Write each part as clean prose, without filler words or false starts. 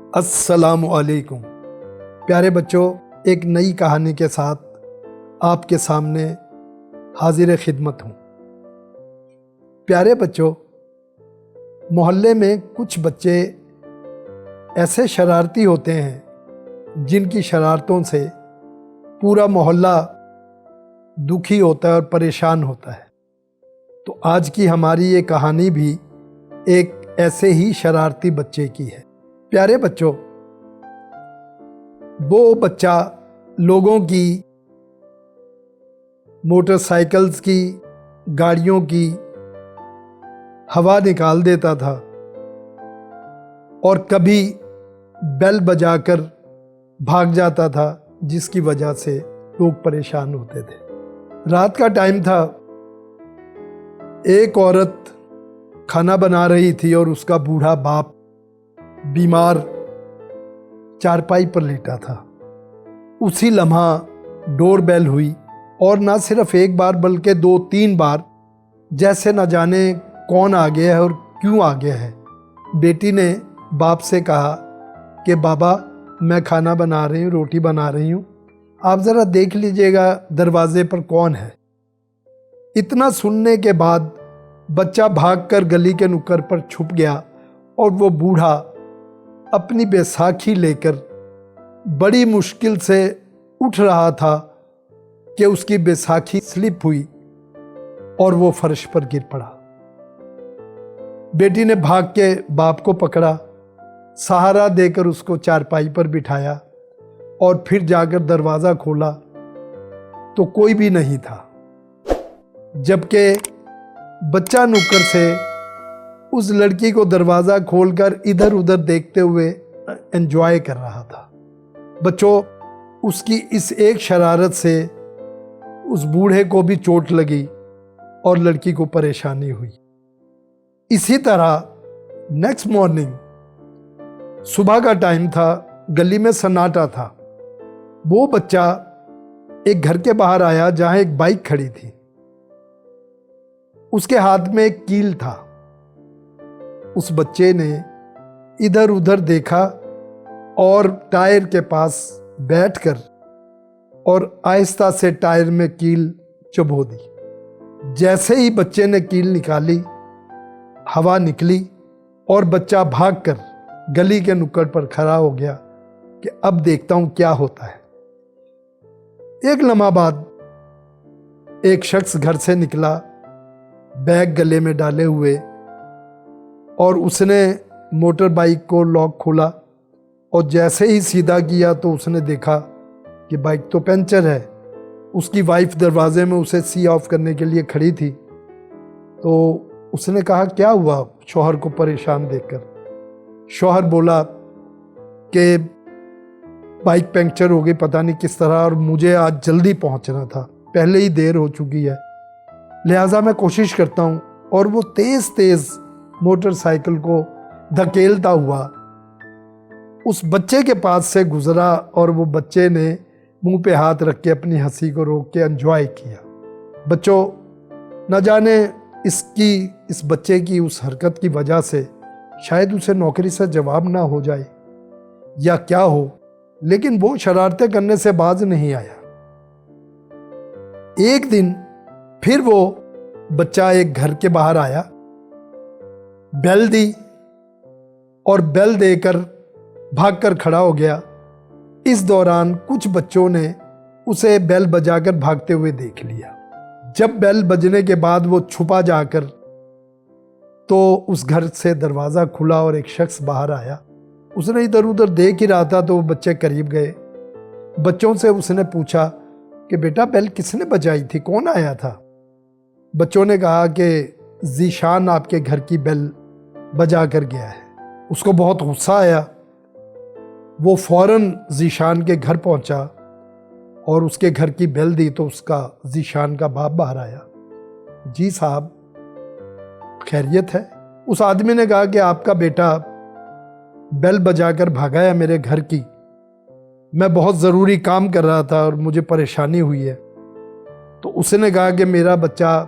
अस्सलामुअलैकुम प्यारे बच्चों, एक नई कहानी के साथ आपके सामने हाजिर खिदमत हूँ। प्यारे बच्चों, मोहल्ले में कुछ बच्चे ऐसे शरारती होते हैं जिनकी शरारतों से पूरा मोहल्ला दुखी होता है और परेशान होता है। तो आज की हमारी ये कहानी भी एक ऐसे ही शरारती बच्चे की है। प्यारे बच्चों, वो बच्चा लोगों की, मोटरसाइकिल्स की, गाड़ियों की हवा निकाल देता था और कभी बेल बजाकर भाग जाता था, जिसकी वजह से लोग परेशान होते थे। रात का टाइम था, एक औरत खाना बना रही थी और उसका बूढ़ा बाप बीमार चारपाई पर लेटा था। उसी लम्हा डोर बेल हुई और ना सिर्फ एक बार बल्कि 2-3 बार, जैसे न जाने कौन आ गया है और क्यों आ गया है। बेटी ने बाप से कहा कि बाबा, मैं खाना बना रही हूँ, रोटी बना रही हूँ, आप ज़रा देख लीजिएगा दरवाजे पर कौन है। इतना सुनने के बाद बच्चा भागकर गली के नुक्कड़ पर छुप गया और वो बूढ़ा अपनी बैसाखी लेकर बड़ी मुश्किल से उठ रहा था कि उसकी बैसाखी स्लिप हुई और वो फर्श पर गिर पड़ा। बेटी ने भाग के बाप को पकड़ा, सहारा देकर उसको चारपाई पर बिठाया और फिर जाकर दरवाज़ा खोला तो कोई भी नहीं था, जबकि बच्चा नुक्कड़ से उस लड़की को दरवाज़ा खोलकर इधर उधर देखते हुए एंजॉय कर रहा था। बच्चों, उसकी इस एक शरारत से उस बूढ़े को भी चोट लगी और लड़की को परेशानी हुई। इसी तरह नेक्स्ट मॉर्निंग, सुबह का टाइम था, गली में सन्नाटा था। वो बच्चा एक घर के बाहर आया जहां एक बाइक खड़ी थी। उसके हाथ में एक कील था। उस बच्चे ने इधर उधर देखा और टायर के पास बैठकर और आहिस्ता से टायर में कील चुभो दी। जैसे ही बच्चे ने कील निकाली, हवा निकली और बच्चा भागकर गली के नुक्कड़ पर खड़ा हो गया कि अब देखता हूं क्या होता है। एक लम्हा बाद एक शख्स घर से निकला, बैग गले में डाले हुए, और उसने मोटर बाइक को लॉक खोला और जैसे ही सीधा किया तो उसने देखा कि बाइक तो पंचर है। उसकी वाइफ दरवाजे में उसे सी ऑफ करने के लिए खड़ी थी। तो उसने कहा, क्या हुआ, शौहर को परेशान देखकर। शौहर बोला कि बाइक पंक्चर हो गई, पता नहीं किस तरह, और मुझे आज जल्दी पहुंचना था, पहले ही देर हो चुकी है, लिहाजा मैं कोशिश करता हूं। और वो तेज तेज मोटरसाइकिल को धकेलता हुआ उस बच्चे के पास से गुजरा और वो बच्चे ने मुंह पे हाथ रख के अपनी हंसी को रोक के एंजॉय किया। बच्चों, न जाने इस बच्चे की उस हरकत की वजह से शायद उसे नौकरी से जवाब ना हो जाए या क्या हो, लेकिन वो शरारतें करने से बाज नहीं आया। एक दिन फिर वो बच्चा एक घर के बाहर आया, बेल दी और बेल देकर भागकर खड़ा हो गया। इस दौरान कुछ बच्चों ने उसे बेल बजाकर भागते हुए देख लिया। जब बेल बजने के बाद वो छुपा जाकर, तो उस घर से दरवाज़ा खुला और एक शख्स बाहर आया। उसने इधर उधर देख ही रहा था तो वो बच्चे करीब गए। बच्चों से उसने पूछा कि बेटा, बेल किसने बजाई थी, कौन आया था। बच्चों ने कहा कि ज़ीशान आपके घर की बेल बजा कर गया है। उसको बहुत गुस्सा आया। वो फौरन ज़ीशान के घर पहुंचा और उसके घर की बेल दी तो उसका ज़ीशान का बाप बाहर आया। जी साहब, खैरियत है। उस आदमी ने कहा कि आपका बेटा बेल बजाकर भागा है मेरे घर की, मैं बहुत ज़रूरी काम कर रहा था और मुझे परेशानी हुई है। तो उसने कहा कि मेरा बच्चा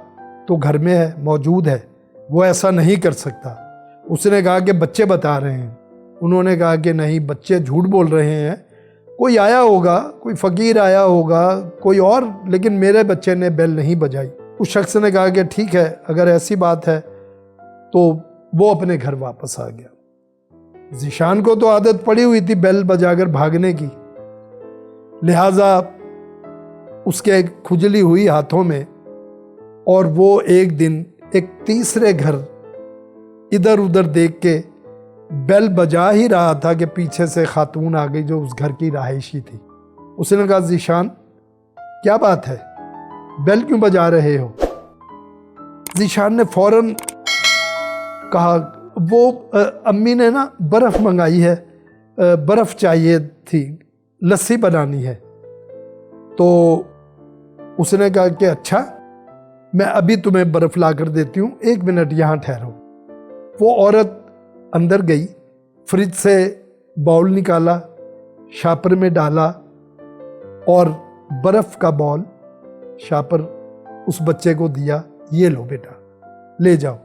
तो घर में है, मौजूद है, वो ऐसा नहीं कर सकता। उसने कहा कि बच्चे बता रहे हैं। उन्होंने कहा कि नहीं, बच्चे झूठ बोल रहे हैं, कोई आया होगा, कोई फ़कीर आया होगा, कोई और, लेकिन मेरे बच्चे ने बेल नहीं बजाई। उस शख्स ने कहा कि ठीक है, अगर ऐसी बात है तो वो अपने घर वापस आ गया। ज़ीशान को तो आदत पड़ी हुई थी बेल बजाकर भागने की, लिहाजा उसके खुजली हुई हाथों में, और वो एक दिन एक तीसरे घर इधर उधर देख के बेल बजा ही रहा था कि पीछे से खातून आ गई जो उस घर की रहायशी थी। उसने कहा, ज़ीशान क्या बात है, बेल क्यों बजा रहे हो? ज़ीशान ने फौरन कहा, वो अम्मी ने ना बर्फ़ मंगाई है, बर्फ़ चाहिए थी, लस्सी बनानी है। तो उसने कहा कि अच्छा, मैं अभी तुम्हें बर्फ़ ला कर देती हूँ, 1 मिनट यहाँ ठहरो। वो औरत अंदर गई, फ्रिज से बाउल निकाला, शापर में डाला और बर्फ़ का बाउल शापर उस बच्चे को दिया, ये लो बेटा, ले जाओ।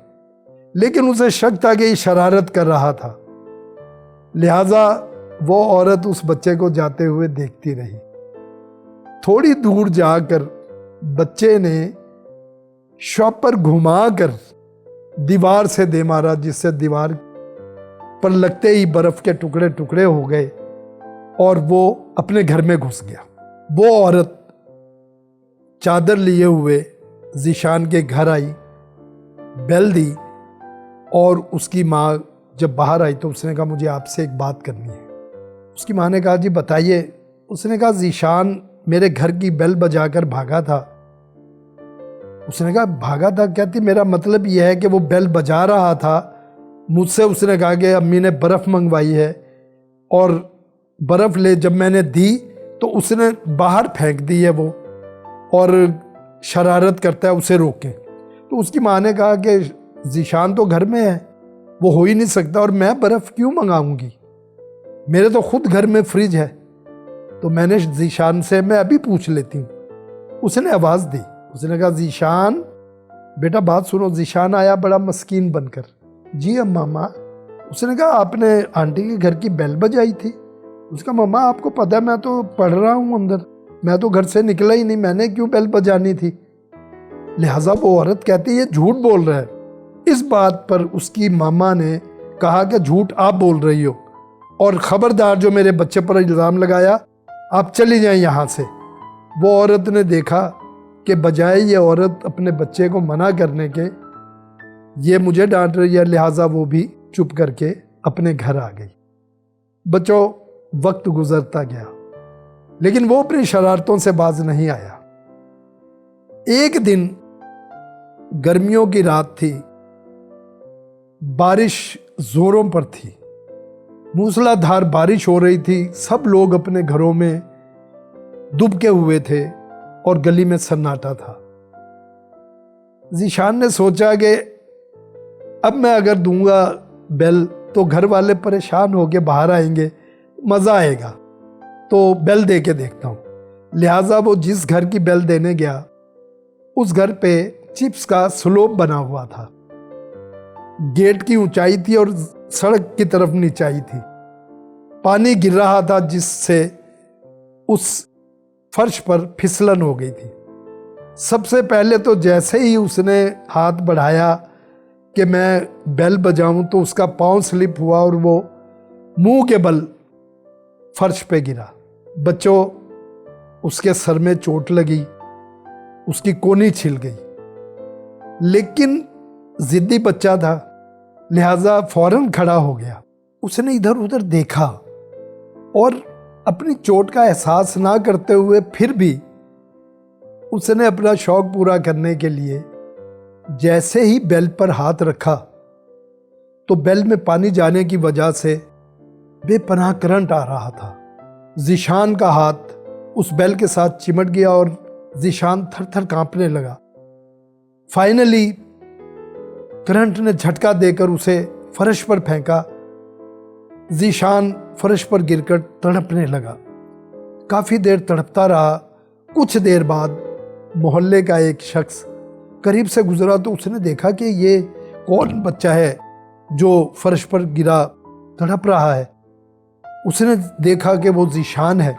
लेकिन उसे शक था कि ये शरारत कर रहा था, लिहाजा वो औरत उस बच्चे को जाते हुए देखती रही। थोड़ी दूर जाकर बच्चे ने शॉपर घुमाकर दीवार से दे मारा, जिससे दीवार पर लगते ही बर्फ के टुकड़े टुकड़े हो गए और वो अपने घर में घुस गया। वो औरत चादर लिए हुए ज़ीशान के घर आई, बेल दी, और उसकी माँ जब बाहर आई तो उसने कहा, मुझे आपसे एक बात करनी है। उसकी माँ ने कहा, जी बताइए। उसने कहा, ज़ीशान मेरे घर की बेल बजाकर भागा था। उसने कहा, भागा था? कहती, मेरा मतलब यह है कि वो बेल बजा रहा था, मुझसे उसने कहा कि अम्मी ने बर्फ़ मंगवाई है, और बर्फ़ ले जब मैंने दी तो उसने बाहर फेंक दी है वो, और शरारत करता है, उसे रोकें। तो उसकी माँ ने कहा कि ज़ीशान तो घर में है, वो हो ही नहीं सकता, और मैं बर्फ़ क्यों मंगाऊंगी, मेरे तो खुद घर में फ्रिज है। तो मैंने ज़ीशान से, मैं अभी पूछ लेती हूँ। उसने आवाज़ दी, उसने कहा, ज़ीशान बेटा बात सुनो। ज़ीशान आया बड़ा मस्कीन बनकर, जी अम्मा माँ। उसने कहा, आपने आंटी के घर की बेल बजाई थी? उसका, मम्मा आपको पता है मैं तो पढ़ रहा हूँ अंदर, मैं तो घर से निकला ही नहीं, मैंने क्यों बेल बजानी थी? लिहाजा वो औरत कहती है, ये झूठ बोल रहा है। इस बात पर उसकी मामा ने कहा कि झूठ आप बोल रही हो, और ख़बरदार जो मेरे बच्चे पर इल्ज़ाम लगाया, आप चली जाएं यहाँ से। वो औरत ने देखा कि बजाय ये औरत अपने बच्चे को मना करने के, ये मुझे डांट रही है, लिहाजा वो भी चुप करके अपने घर आ गई। बच्चों, वक्त गुजरता गया, लेकिन वो अपनी शरारतों से बाज नहीं आया। एक दिन गर्मियों की रात थी, बारिश जोरों पर थी, मूसलाधार बारिश हो रही थी, सब लोग अपने घरों में दुबके हुए थे और गली में सन्नाटा था। ज़ीशान ने सोचा कि अब मैं अगर दूंगा बेल तो घर वाले परेशान होके बाहर आएंगे, मज़ा आएगा, तो बेल दे के देखता हूँ। लिहाजा वो जिस घर की बेल देने गया, उस घर पे चिप्स का स्लोप बना हुआ था, गेट की ऊंचाई थी और सड़क की तरफ नीचाई थी। पानी गिर रहा था, जिससे उस फर्श पर फिसलन हो गई थी। सबसे पहले तो जैसे ही उसने हाथ बढ़ाया कि मैं बेल बजाऊं, तो उसका पांव स्लिप हुआ और वो मुंह के बल फर्श पे गिरा। बच्चों, उसके सर में चोट लगी, उसकी कोहनी छिल गई, लेकिन जिद्दी बच्चा था, लिहाजा फौरन खड़ा हो गया। उसने इधर उधर देखा और अपनी चोट का एहसास ना करते हुए फिर भी उसने अपना शौक पूरा करने के लिए जैसे ही बेल पर हाथ रखा, तो बेल में पानी जाने की वजह से बेपनाह करंट आ रहा था। ज़ीशान का हाथ उस बेल के साथ चिमट गया और ज़ीशान थर थर कांपने लगा। फाइनली करंट ने झटका देकर उसे फर्श पर फेंका। ज़ीशान फर्श पर गिरकर तड़पने लगा। काफ़ी देर तड़पता रहा। कुछ देर बाद मोहल्ले का एक शख्स करीब से गुजरा तो उसने देखा कि ये कौन बच्चा है जो फर्श पर गिरा तड़प रहा है। उसने देखा कि वो ज़ीशान है,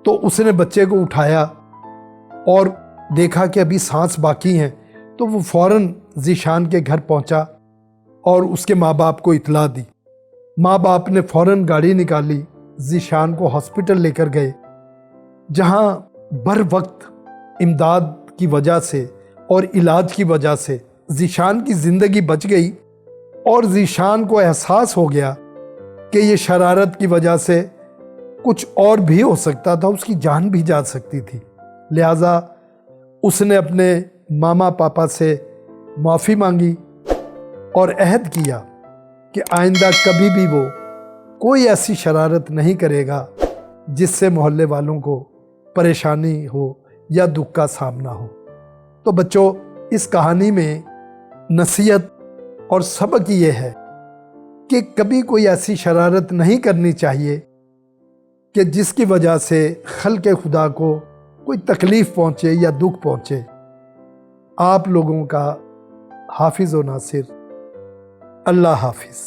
तो उसने बच्चे को उठाया और देखा कि अभी सांस बाकी हैं, तो वो फौरन ज़ीशान के घर पहुंचा और उसके माँ बाप को इतला दी। माँ बाप ने फौरन गाड़ी निकाली, ज़ीशान को हॉस्पिटल लेकर गए, जहां बर वक्त इमदाद की वजह से और इलाज की वजह से ज़ीशान की ज़िंदगी बच गई और ज़ीशान को एहसास हो गया कि ये शरारत की वजह से कुछ और भी हो सकता था, उसकी जान भी जा सकती थी। लिहाजा उसने अपने मामा पापा से माफ़ी मांगी और अहद किया कि आइंदा कभी भी वो कोई ऐसी शरारत नहीं करेगा जिससे मोहल्ले वालों को परेशानी हो या दुख का सामना हो। तो बच्चों, इस कहानी में नसीहत और सबक ये है कि कभी कोई ऐसी शरारत नहीं करनी चाहिए कि जिसकी वजह से खल्क़े खुदा को कोई तकलीफ़ पहुँचे या दुख पहुँचे। आप लोगों का हाफिज़ व नासिर। अल्लाह हाफिज़।